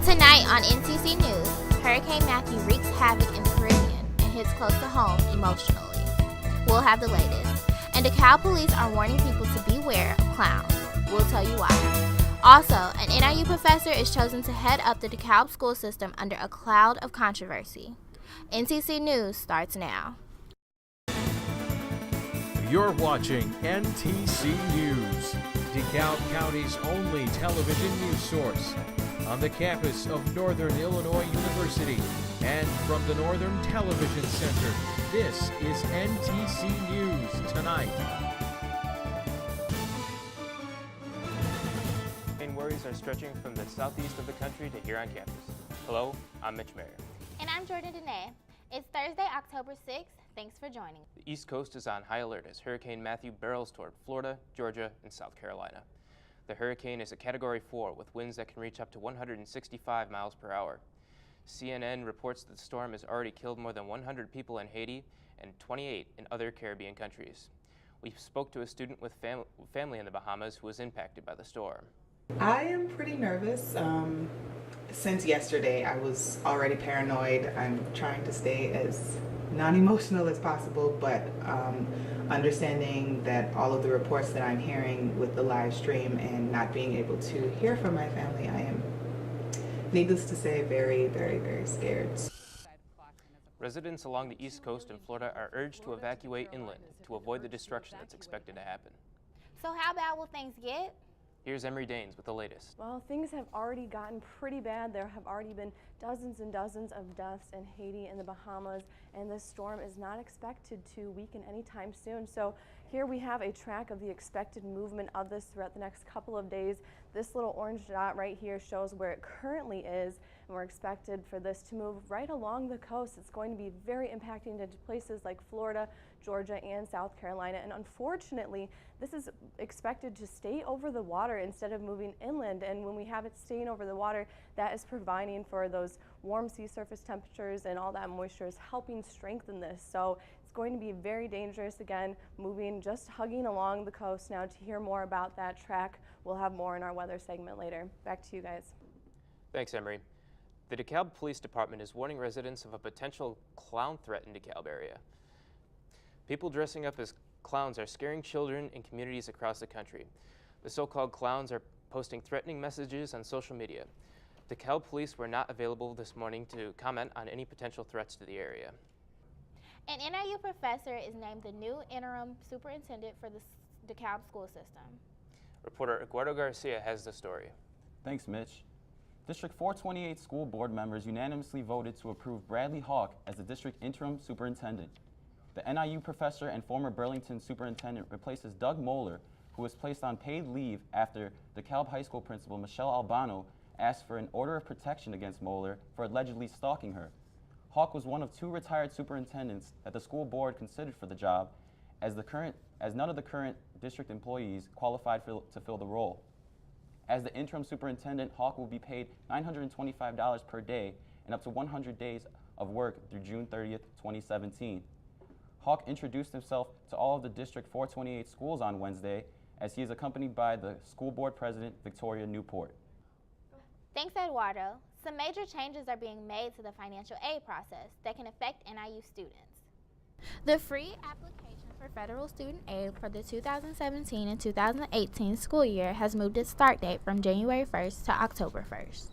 Tonight on NTC News, Hurricane Matthew wreaks havoc in the Caribbean and hits close to home emotionally. We'll have the latest. And DEKALB police are warning people to beware of clowns. We'll tell you why. Also, an NIU professor is chosen to head up the DEKALB school system under a cloud of controversy. NTC News starts now. You're watching NTC News, DeKalb County's only television news source, on the campus of Northern Illinois University and from the Northern Television Center. This is NTC News Tonight. And worries are stretching from the southeast of the country to here on campus. Hello, I'm Mitch Mayer. And I'm Jordan Dene. It's Thursday, October 6th. Thanks for joining. The East Coast is on high alert as Hurricane Matthew barrels toward Florida, Georgia, and South Carolina. The hurricane is a Category 4 with winds that can reach up to 165 miles per hour. CNN reports that the storm has already killed more than 100 people in Haiti and 28 in other Caribbean countries. We spoke to a student with family in the Bahamas who was impacted by the storm. I am pretty nervous. Since yesterday, I was already paranoid. I'm trying to stay as non-emotional as possible, but understanding that all of the reports that I'm hearing with the live stream and not being able to hear from my family, I am, needless to say, very, very, very scared. Residents along the East Coast and Florida are urged to evacuate inland to avoid the destruction that's expected to happen. So how bad will things get? Here's Emery Daines with the latest. Well, things have already gotten pretty bad. There have already been dozens and dozens of deaths in Haiti and the Bahamas, and this storm is not expected to weaken anytime soon. So here we have a track of the expected movement of this throughout the next couple of days. This little orange dot right here shows where it currently is, and we're expected for this to move right along the coast. It's going to be very impacting to places like Florida, Georgia, and South Carolina, and unfortunately this is expected to stay over the water instead of moving inland, and when we have it staying over the water, that is providing for those warm sea surface temperatures, and all that moisture is helping strengthen this. So it's going to be very dangerous, again, moving, just hugging along the coast. Now, to hear more about that track, we'll have more in our weather segment later. Back to you guys. Thanks, Emery. The DeKalb Police Department is warning residents of a potential clown threat in DeKalb area. People dressing up as clowns are scaring children in communities across the country. The so-called clowns are posting threatening messages on social media. DeKalb police were not available this morning to comment on any potential threats to the area. An NIU professor is named the new interim superintendent for the DeKalb school system. Reporter Eduardo Garcia has the story. Thanks, Mitch. District 428 school board members unanimously voted to approve Bradley Hawk as the district interim superintendent. The NIU professor and former Burlington superintendent replaces Doug Moeller, who was placed on paid leave after DeKalb High School principal Michelle Albano asked for an order of protection against Moeller for allegedly stalking her. Hawk was one of two retired superintendents that the school board considered for the job, as none of the current district employees qualified to fill the role. As the interim superintendent, Hawk will be paid $925 per day and up to 100 days of work through June 30th, 2017. Hawk introduced himself to all of the District 428 schools on Wednesday, as he is accompanied by the school board president, Victoria Newport. Thanks, Eduardo. Some major changes are being made to the financial aid process that can affect NIU students. The free application for federal student aid for the 2017 and 2018 school year has moved its start date from January 1st to October 1st.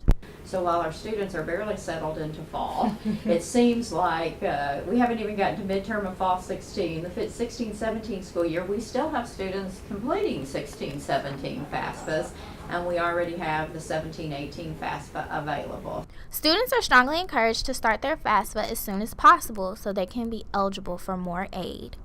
So while our students are barely settled into fall, it seems like we haven't even gotten to midterm of fall 16. The 16-17 school year, we still have students completing 16-17 FAFSAs, and we already have the 17-18 FAFSA available. Students are strongly encouraged to start their FAFSA as soon as possible so they can be eligible for more aid.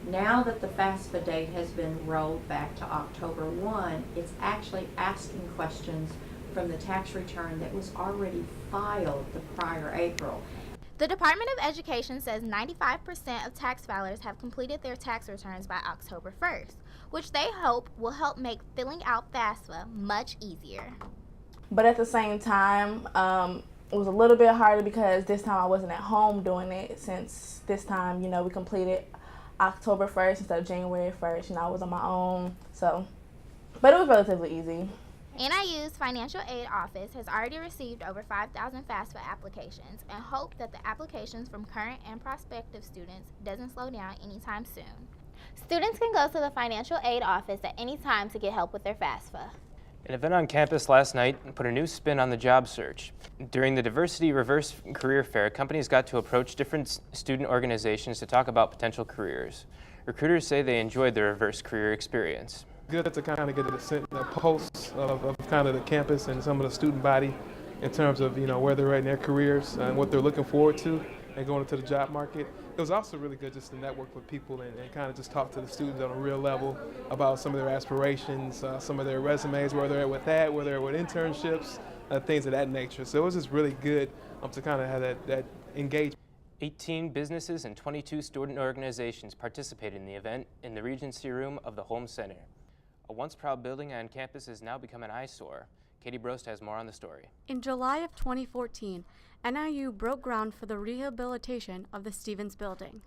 Now that the FAFSA date has been rolled back to October 1, it's actually asking questions from the tax return that was already filed the prior April. The Department of Education says 95% of tax filers have completed their tax returns by October 1st, which they hope will help make filling out FAFSA much easier. But at the same time, it was a little bit harder because this time I wasn't at home doing it, since this time, we completed October 1st instead of January 1st, I was on my own, but it was relatively easy. NIU's Financial Aid Office has already received over 5,000 FAFSA applications and hope that the applications from current and prospective students doesn't slow down anytime soon. Students can go to the Financial Aid Office at any time to get help with their FAFSA. An event on campus last night put a new spin on the job search. During the Diversity Reverse Career Fair, companies got to approach different student organizations to talk about potential careers. Recruiters say they enjoyed the reverse career experience. Good to kind of get a pulse of kind of the campus and some of the student body in terms of, where they're at in their careers and what they're looking forward to and going into the job market. It was also really good just to network with people and kind of just talk to the students on a real level about some of their aspirations, some of their resumes, where they're at with that, where they're at with internships, things of that nature. So it was just really good to kind of have that engagement. 18 businesses and 22 student organizations participated in the event in the Regency Room of the Holmes Center. A once proud building on campus has now become an eyesore. Katie Brost has more on the story. In July of 2014, NIU broke ground for the rehabilitation of the Stevens Building.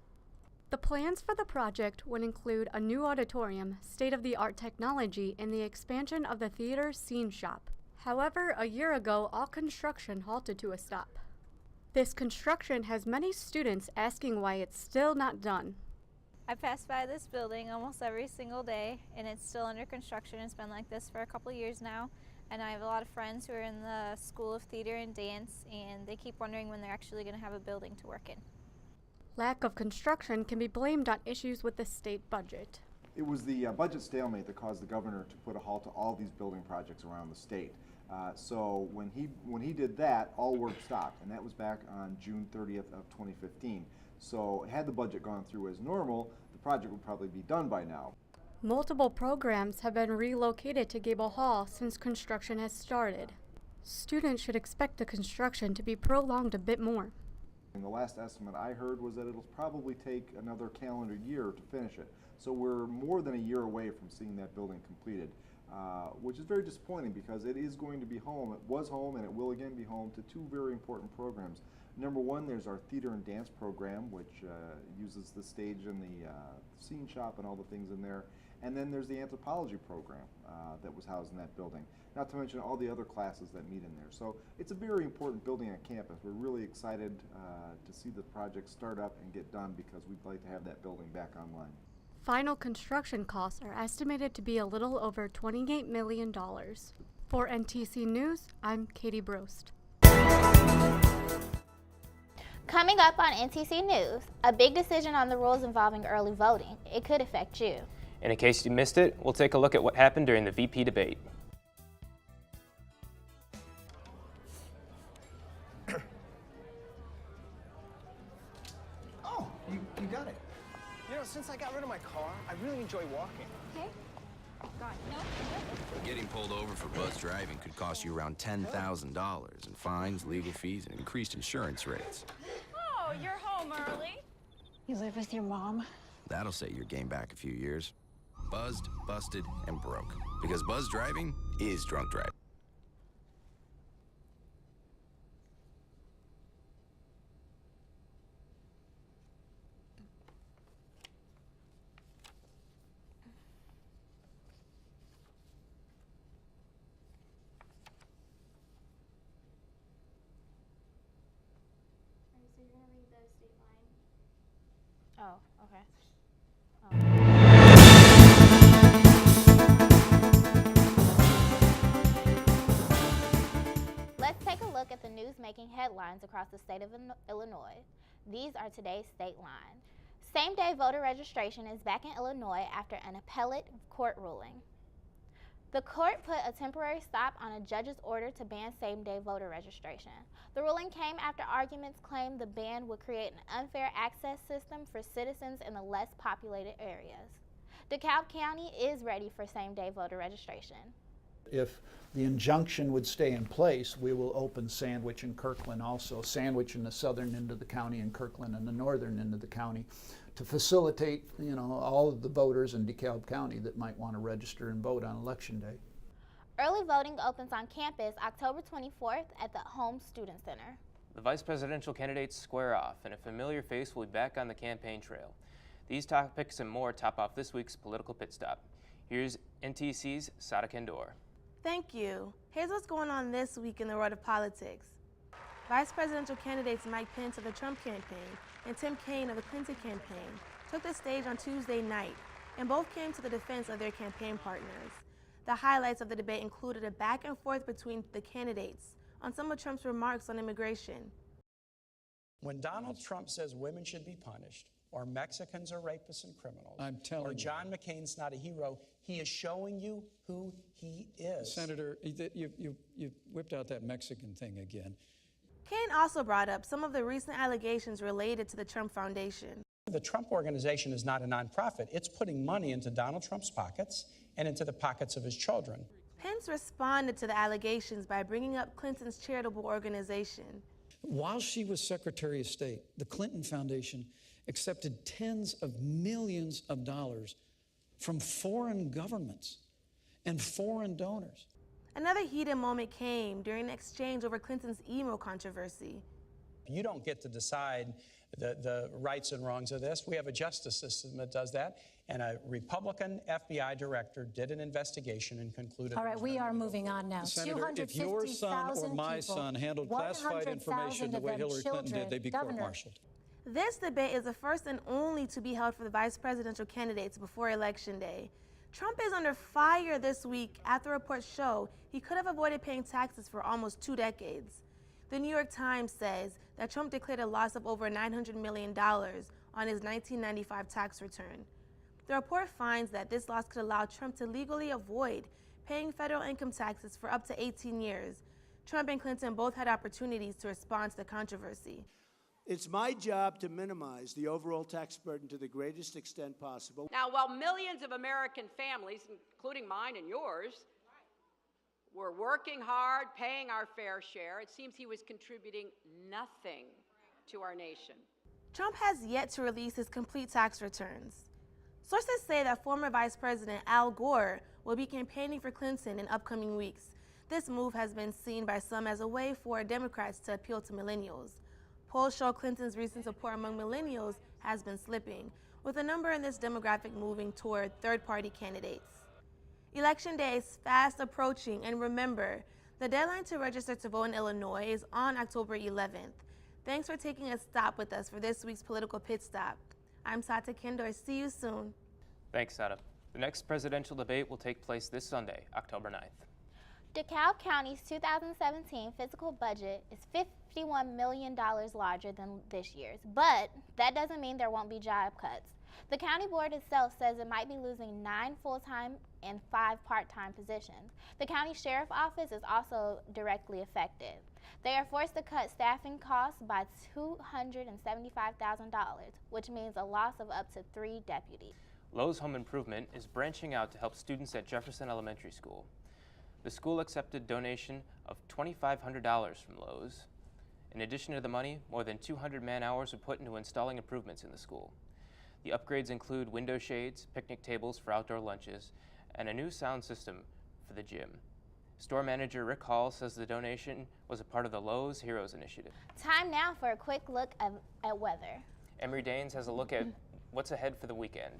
The plans for the project would include a new auditorium, state-of-the-art technology, and the expansion of the theater scene shop. However, a year ago, all construction halted to a stop. This construction has many students asking why it's still not done. I pass by this building almost every single day, and it's still under construction. It's been like this for a couple years now, and I have a lot of friends who are in the School of Theater and Dance, and they keep wondering when they're actually going to have a building to work in. Lack of construction can be blamed on issues with the state budget. It was the budget stalemate that caused the governor to put a halt to all these building projects around the state. So when he did that, all work stopped, and that was back on June 30th of 2015. So had the budget gone through as normal, the project would probably be done by now. Multiple programs have been relocated to Gable Hall since construction has started. Students should expect the construction to be prolonged a bit more. And the last estimate I heard was that it'll probably take another calendar year to finish it. So we're more than a year away from seeing that building completed, which is very disappointing because it is going to be home. It was home and it will again be home to two very important programs. Number one, there's our theater and dance program, which uses the stage and the scene shop and all the things in there. And then there's the anthropology program that was housed in that building, not to mention all the other classes that meet in there. So it's a very important building on campus. We're really excited to see the project start up and get done because we'd like to have that building back online. Final construction costs are estimated to be a little over $28 million. For NTC News, I'm Katie Brost. Coming up on NTC News, a big decision on the rules involving early voting. It could affect you. And in case you missed it, we'll take a look at what happened during the VP debate. Oh, you got it. Since I got rid of my car, I really enjoy walking. Okay. God, no. Getting pulled over for buzz driving could cost you around $10,000 in fines, legal fees, and increased insurance rates. Oh, you're home early. You live with your mom? That'll set your game back a few years. Buzzed, busted, and broke. Because buzz driving is drunk driving. So you're gonna read the state line? Oh, okay. Let's take a look at the news-making headlines across the state of Illinois. These are today's state lines. Same-day voter registration is back in Illinois after an appellate court ruling. The court put a temporary stop on a judge's order to ban same-day voter registration. The ruling came after arguments claimed the ban would create an unfair access system for citizens in the less populated areas. DeKalb County is ready for same-day voter registration. If the injunction would stay in place, we will open Sandwich and Kirkland also. Sandwich in the southern end of the county and Kirkland in the northern end of the county to facilitate, all of the voters in DeKalb County that might want to register and vote on Election Day. Early voting opens on campus October 24th at the Holmes Student Center. The vice presidential candidates square off, and a familiar face will be back on the campaign trail. These topics and more top off this week's political pit stop. Here's NTC's Sada Kendor. Thank you. Here's what's going on this week in the world of politics. Vice presidential candidates Mike Pence of the Trump campaign and Tim Kaine of the Clinton campaign took the stage on Tuesday night, and both came to the defense of their campaign partners. The highlights of the debate included a back and forth between the candidates on some of Trump's remarks on immigration. When Donald Trump says women should be punished, or Mexicans are rapists and criminals, or John McCain's not a hero, he is showing you who he is. Senator, you whipped out that Mexican thing again. Kaine also brought up some of the recent allegations related to the Trump Foundation. The Trump Organization is not a nonprofit. It's putting money into Donald Trump's pockets and into the pockets of his children. Pence responded to the allegations by bringing up Clinton's charitable organization. While she was Secretary of State, the Clinton Foundation accepted tens of millions of dollars from foreign governments and foreign donors. Another heated moment came during an exchange over Clinton's email controversy. You don't get to decide the rights and wrongs of this. We have a justice system that does that, and a Republican FBI director did an investigation and concluded. All right, we are moving on now. Senator, if your son or my son handled classified information the way Hillary Clinton did, they'd be court-martialed. This debate is the first and only to be held for the vice presidential candidates before Election Day. Trump is under fire this week after reports show he could have avoided paying taxes for almost 2 decades. The New York Times says that Trump declared a loss of over $900 million on his 1995 tax return. The report finds that this loss could allow Trump to legally avoid paying federal income taxes for up to 18 years. Trump and Clinton both had opportunities to respond to the controversy. It's my job to minimize the overall tax burden to the greatest extent possible. Now, while millions of American families, including mine and yours, were working hard, paying our fair share, it seems he was contributing nothing to our nation. Trump has yet to release his complete tax returns. Sources say that former Vice President Al Gore will be campaigning for Clinton in upcoming weeks. This move has been seen by some as a way for Democrats to appeal to millennials. Polls show Clinton's recent support among millennials has been slipping, with a number in this demographic moving toward third-party candidates. Election Day is fast approaching, and remember, the deadline to register to vote in Illinois is on October 11th. Thanks for taking a stop with us for this week's Political Pit Stop. I'm Sata Kendor. See you soon. Thanks, Sata. The next presidential debate will take place this Sunday, October 9th. DeKalb County's 2017 fiscal budget is $51 million larger than this year's, but that doesn't mean there won't be job cuts. The county board itself says it might be losing 9 full-time and 5 part-time positions. The county sheriff office is also directly affected. They are forced to cut staffing costs by $275,000, which means a loss of up to 3 deputies. Lowe's Home Improvement is branching out to help students at Jefferson Elementary School. The school accepted donation of $2,500 from Lowe's. In addition to the money, more than 200 man-hours were put into installing improvements in the school. The upgrades include window shades, picnic tables for outdoor lunches, and a new sound system for the gym. Store manager Rick Hall says the donation was a part of the Lowe's Heroes Initiative. Time now for a quick look at weather. Emery Daines has a look at what's ahead for the weekend.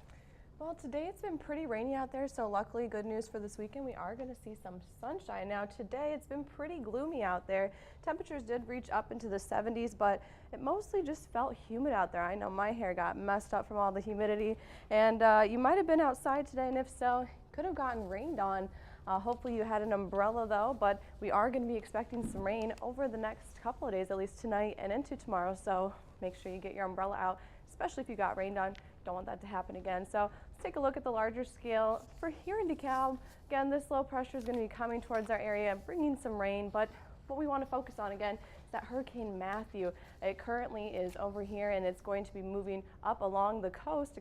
Well, today it's been pretty rainy out there, so luckily good news for this weekend. We are going to see some sunshine. Now today it's been pretty gloomy out there. Temperatures did reach up into the 70s, but it mostly just felt humid out there. I know my hair got messed up from all the humidity, and you might have been outside today, and if so, could have gotten rained on. Hopefully you had an umbrella though, but we are going to be expecting some rain over the next couple of days, at least tonight and into tomorrow, so make sure you get your umbrella out, especially if you got rained on. Don't want that to happen again. So let's take a look at the larger scale. For here in DeKalb, again, this low pressure is going to be coming towards our area, bringing some rain, but what we want to focus on again is that Hurricane Matthew. It currently is over here, and it's going to be moving up along the coast,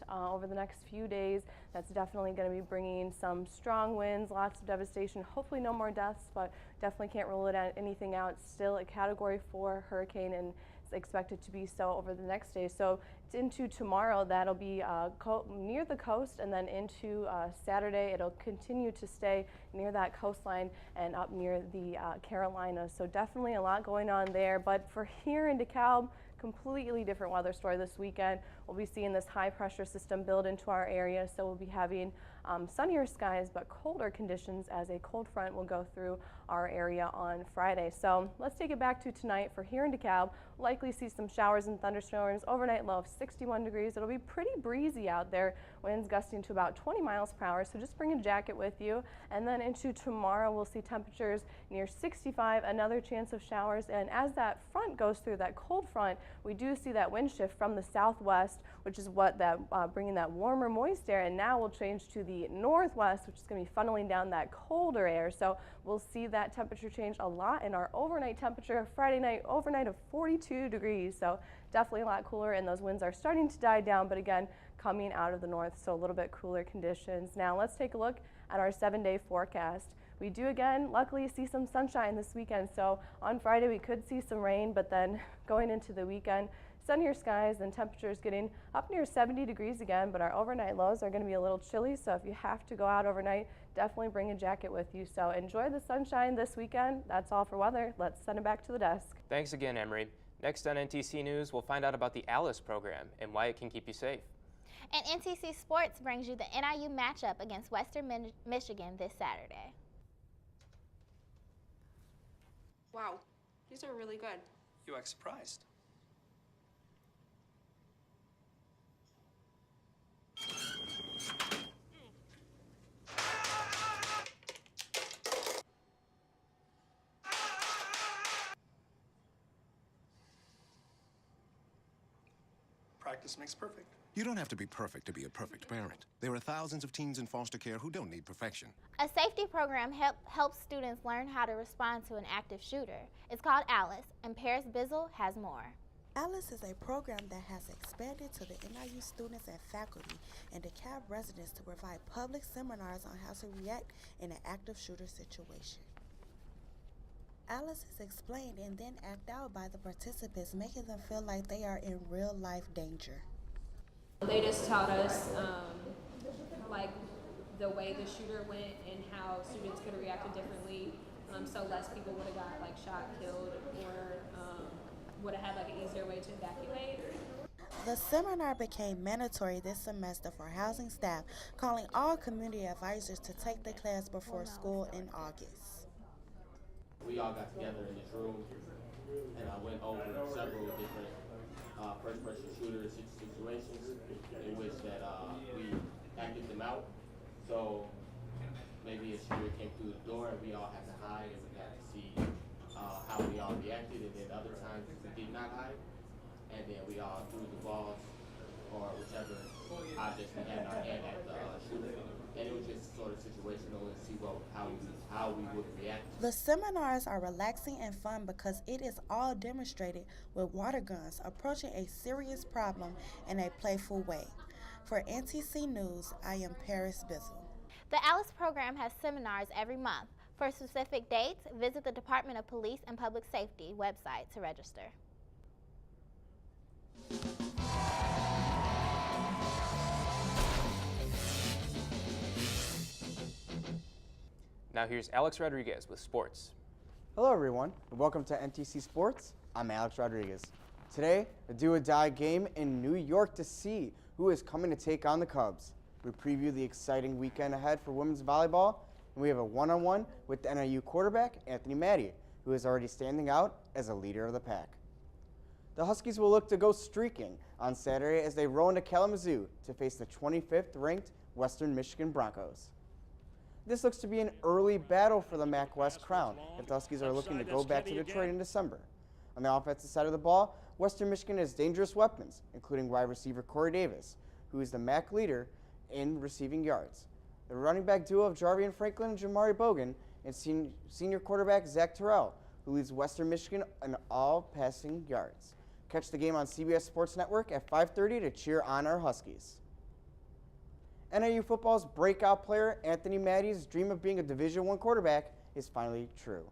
over the next few days. That's definitely going to be bringing some strong winds, lots of devastation, hopefully no more deaths, but definitely can't rule anything out. It's still a Category 4 hurricane, and it's expected to be so over the next day. So it's into tomorrow, that'll be near the coast, and then into Saturday, it'll continue to stay near that coastline and up near the Carolinas. So definitely a lot going on there. But for here in DeKalb, completely different weather story this weekend. We'll be seeing this high pressure system build into our area, so we'll be having sunnier skies but colder conditions as a cold front will go through our area on Friday. So let's take it back to tonight. For here in DeKalb, likely see some showers and thunderstorms. Overnight low of 61 degrees. It'll be pretty breezy out there. Winds gusting to about 20 miles per hour, so just bring a jacket with you. And then into tomorrow, we'll see temperatures near 65, another chance of showers. And as that front goes through, that cold front, we do see that wind shift from the southwest, which is what that bringing that warmer, moist air, and now we'll change to the northwest, which is going to be funneling down that colder air. So we'll see that temperature change a lot in our overnight temperature. Friday night, overnight of 42 degrees, so definitely a lot cooler, and those winds are starting to die down, but again, coming out of the north, so a little bit cooler conditions. Now let's take a look at our 7-day forecast. We do again, luckily, see some sunshine this weekend, so on Friday we could see some rain, but then going into the weekend, sunnier skies and temperatures getting up near 70 degrees again, but our overnight lows are going to be a little chilly, so if you have to go out overnight, definitely bring a jacket with you. So enjoy the sunshine this weekend. That's all for weather. Let's send it back to the desk. Thanks again, Emery. Next on NTC News, we'll find out about the ALICE program and why it can keep you safe. And NTC Sports brings you the NIU matchup against Western Michigan this Saturday. Wow, these are really good. You act surprised. Practice makes perfect. You don't have to be perfect to be a perfect parent. There are thousands of teens in foster care who don't need perfection. A safety program helps students learn how to respond to an active shooter. It's called ALICE, and Paris Bizzle has more. ALICE is a program that has expanded to the NIU students and faculty and DeKalb residents to provide public seminars on how to react in an active shooter situation. ALICE is explained and then acted out by the participants, making them feel like they are in real-life danger. They just taught us like the way the shooter went and how students could have reacted differently, so less people would have got like shot, killed, or would have had like an easier way to evacuate. The seminar became mandatory this semester for housing staff, calling all community advisors to take the class before school in August. We all got together in this room and I went over several different first-person shooter situations in which that we acted them out. So maybe a shooter came through the door and we all had to hide and we had to see how we all reacted, and then other times we did not hide, and then we all threw the balls or whichever objects we had in our hand at the shooter. And it was just sort of situational and see how we would react. The seminars are relaxing and fun because it is all demonstrated with water guns, approaching a serious problem in a playful way. For NTC News, I am Paris Bizzle. The ALICE program has seminars every month. For specific dates, visit the Department of Police and Public Safety website to register. Now here's Alex Rodriguez with sports. Hello everyone, and welcome to NTC Sports. I'm Alex Rodriguez. Today, a do-or-die game in New York to see who is coming to take on the Cubs. We preview the exciting weekend ahead for women's volleyball, and we have a one-on-one with the NIU quarterback, Anthony Maddie, who is already standing out as a leader of the pack. The Huskies will look to go streaking on Saturday as they roll into Kalamazoo to face the 25th ranked Western Michigan Broncos. This looks to be an early battle for the MAC West crown if the Huskies are looking to go back to Detroit in December. On the offensive side of the ball, Western Michigan has dangerous weapons, including wide receiver Corey Davis, who is the MAC leader in receiving yards. The running back duo of Jarvian Franklin and Jamari Bogan, and senior quarterback Zach Terrell, who leads Western Michigan in all passing yards. Catch the game on CBS Sports Network at 5:30 to cheer on our Huskies. NIU football's breakout player, Anthony Maddie's dream of being a Division I quarterback is finally true.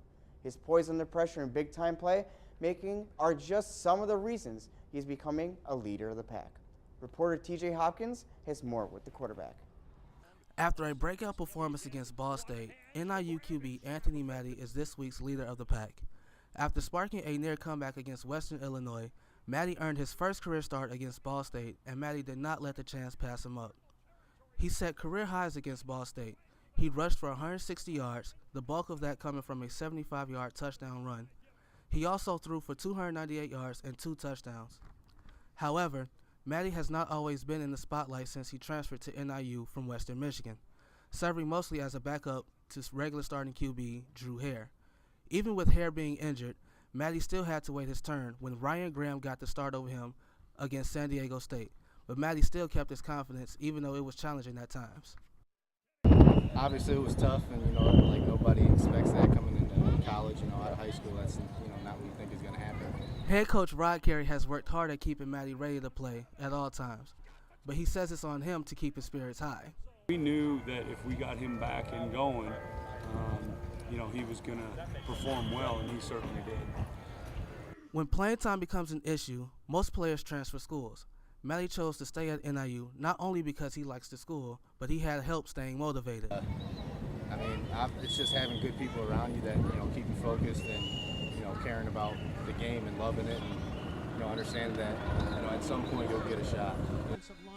His poise under pressure and big-time play making are just some of the reasons he's becoming a leader of the pack. Reporter TJ Hopkins has more with the quarterback. After a breakout performance against Ball State, NIU QB Anthony Maddie is this week's leader of the pack. After sparking a near comeback against Western Illinois, Maddie earned his first career start against Ball State, and Maddie did not let the chance pass him up. He set career highs against Ball State. He rushed for 160 yards, the bulk of that coming from a 75-yard touchdown run. He also threw for 298 yards and 2 touchdowns. However, Matty has not always been in the spotlight since he transferred to NIU from Western Michigan, serving mostly as a backup to regular starting QB Drew Hare. Even with Hare being injured, Matty still had to wait his turn when Ryan Graham got the start over him against San Diego State. But Matty still kept his confidence even though it was challenging at times. Obviously it was tough, and like nobody expects that coming into college, out of high school. That's not what you think is going to happen. Head coach Rod Carey has worked hard at keeping Matty ready to play at all times, but he says it's on him to keep his spirits high. We knew that if we got him back and going, he was going to perform well, and he certainly did. When playing time becomes an issue, most players transfer schools. Matty chose to stay at NIU not only because he likes the school, but he had help staying motivated. It's just having good people around you that keep you focused and caring about the game and loving it, and understanding that at some point you'll get a shot.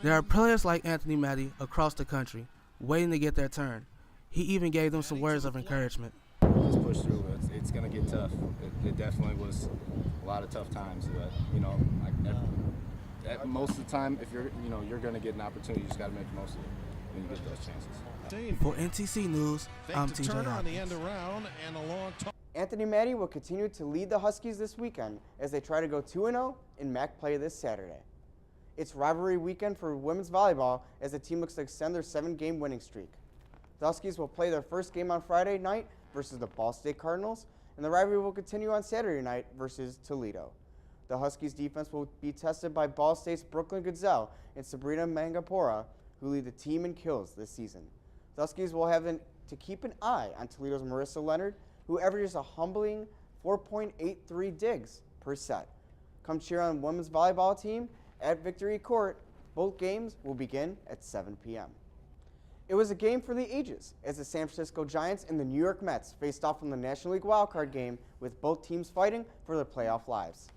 There are players like Anthony Matty across the country waiting to get their turn. He even gave them some words of encouragement. Just push through. It's going to get tough. It definitely was a lot of tough times, but most of the time, if you're going to get an opportunity, you just got to make the most of it when you get those chances. For NTC News, I'm TJ Hopkins. Anthony Matty will continue to lead the Huskies this weekend as they try to go 2-0 in MAC play this Saturday. It's rivalry weekend for women's volleyball as the team looks to extend their 7-game winning streak. The Huskies will play their first game on Friday night versus the Ball State Cardinals, and the rivalry will continue on Saturday night versus Toledo. The Huskies' defense will be tested by Ball State's Brooklyn Gazelle and Sabrina Mangapora, who lead the team in kills this season. The Huskies will have to keep an eye on Toledo's Marissa Leonard, who averages a humbling 4.83 digs per set. Come cheer on the women's volleyball team at Victory Court. Both games will begin at 7 p.m. It was a game for the ages as the San Francisco Giants and the New York Mets faced off in the National League wildcard game with both teams fighting for their playoff lives.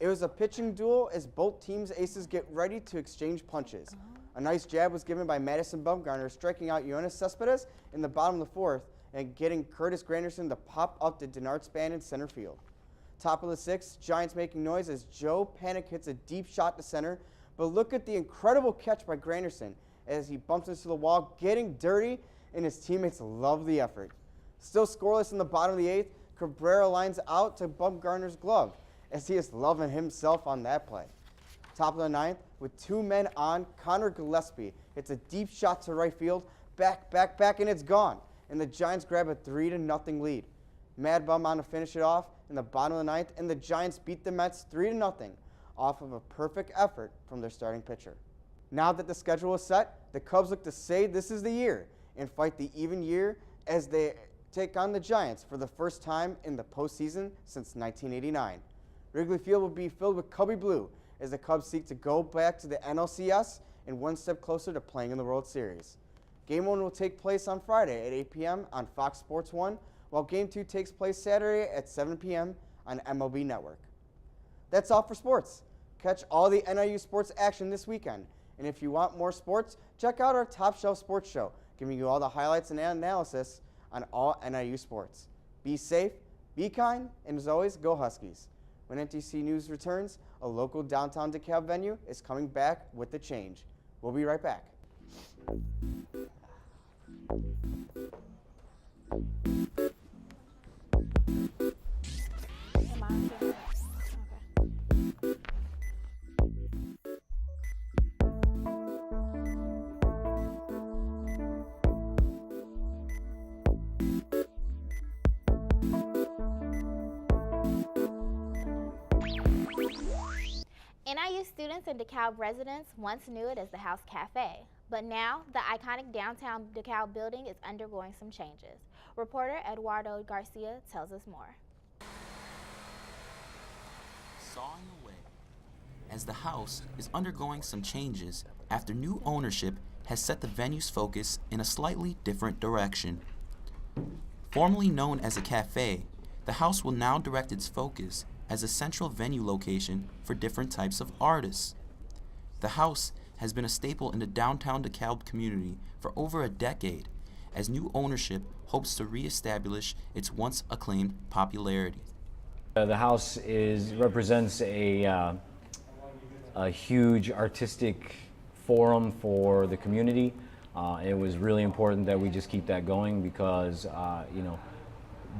It was a pitching duel as both teams' aces get ready to exchange punches. A nice jab was given by Madison Bumgarner, striking out Yoenis Cespedes in the bottom of the 4th and getting Curtis Granderson to pop up to Denard Span in center field. Top of the 6th, Giants making noise as Joe Panic hits a deep shot to center, but look at the incredible catch by Granderson as he bumps into the wall, getting dirty, and his teammates love the effort. Still scoreless in the bottom of the 8th, Cabrera lines out to Bumgarner's glove as he is loving himself on that play. Top of the 9th, with 2 men on, Connor Gillespie hits a deep shot to right field, back, and it's gone. And the Giants grab a 3-0 lead. Mad Bum on to finish it off in the bottom of the 9th, and the Giants beat the Mets 3-0 off of a perfect effort from their starting pitcher. Now that the schedule is set, the Cubs look to say this is the year and fight the even year as they take on the Giants for the first time in the postseason since 1989. Wrigley Field will be filled with Cubby Blue as the Cubs seek to go back to the NLCS and one step closer to playing in the World Series. Game 1 will take place on Friday at 8 p.m. on Fox Sports 1, while Game 2 takes place Saturday at 7 p.m. on MLB Network. That's all for sports. Catch all the NIU sports action this weekend. And if you want more sports, check out our Top Shelf Sports Show, giving you all the highlights and analysis on all NIU sports. Be safe, be kind, and as always, go Huskies. When NTC News returns, a local downtown DeKalb venue is coming back with the change. We'll be right back. NIU students and DeKalb residents once knew it as the House Cafe, but now the iconic downtown DeKalb building is undergoing some changes. Reporter Eduardo Garcia tells us more. Sawing away, as the house is undergoing some changes after new ownership has set the venue's focus in a slightly different direction. Formerly known as a cafe, the house will now direct its focus as a central venue location for different types of artists. The house has been a staple in the downtown DeKalb community for over a decade, as new ownership hopes to reestablish its once acclaimed popularity. The house represents a huge artistic forum for the community. It was really important that we just keep that going because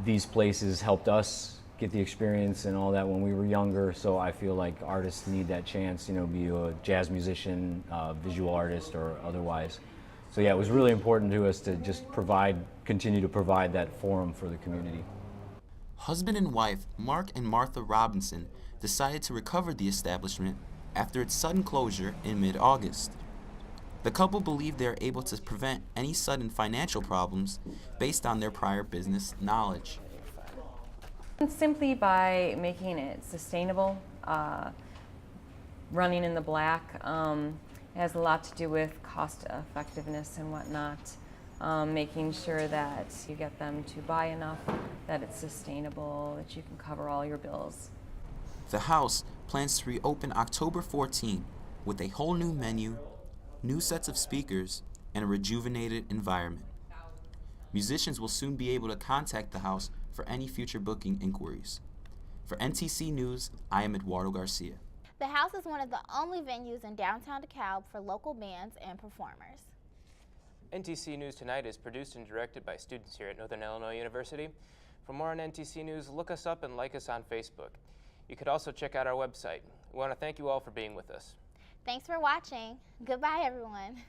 these places helped us get the experience and all that when we were younger. So I feel like artists need that chance, be a jazz musician, visual artist, or otherwise. So yeah, it was really important to us to just continue to provide that forum for the community. Husband and wife Mark and Martha Robinson decided to recover the establishment after its sudden closure in mid-August. The couple believe they are able to prevent any sudden financial problems based on their prior business knowledge. Simply by making it sustainable, running in the black. It has a lot to do with cost effectiveness and whatnot, making sure that you get them to buy enough, that it's sustainable, that you can cover all your bills. The house plans to reopen October 14 with a whole new menu, new sets of speakers, and a rejuvenated environment. Musicians will soon be able to contact the house for any future booking inquiries. For NTC News, I am Eduardo Garcia. The house is one of the only venues in downtown DeKalb for local bands and performers. NTC News Tonight is produced and directed by students here at Northern Illinois University. For more on NTC News, look us up and like us on Facebook. You could also check out our website. We want to thank you all for being with us. Thanks for watching. Goodbye, everyone.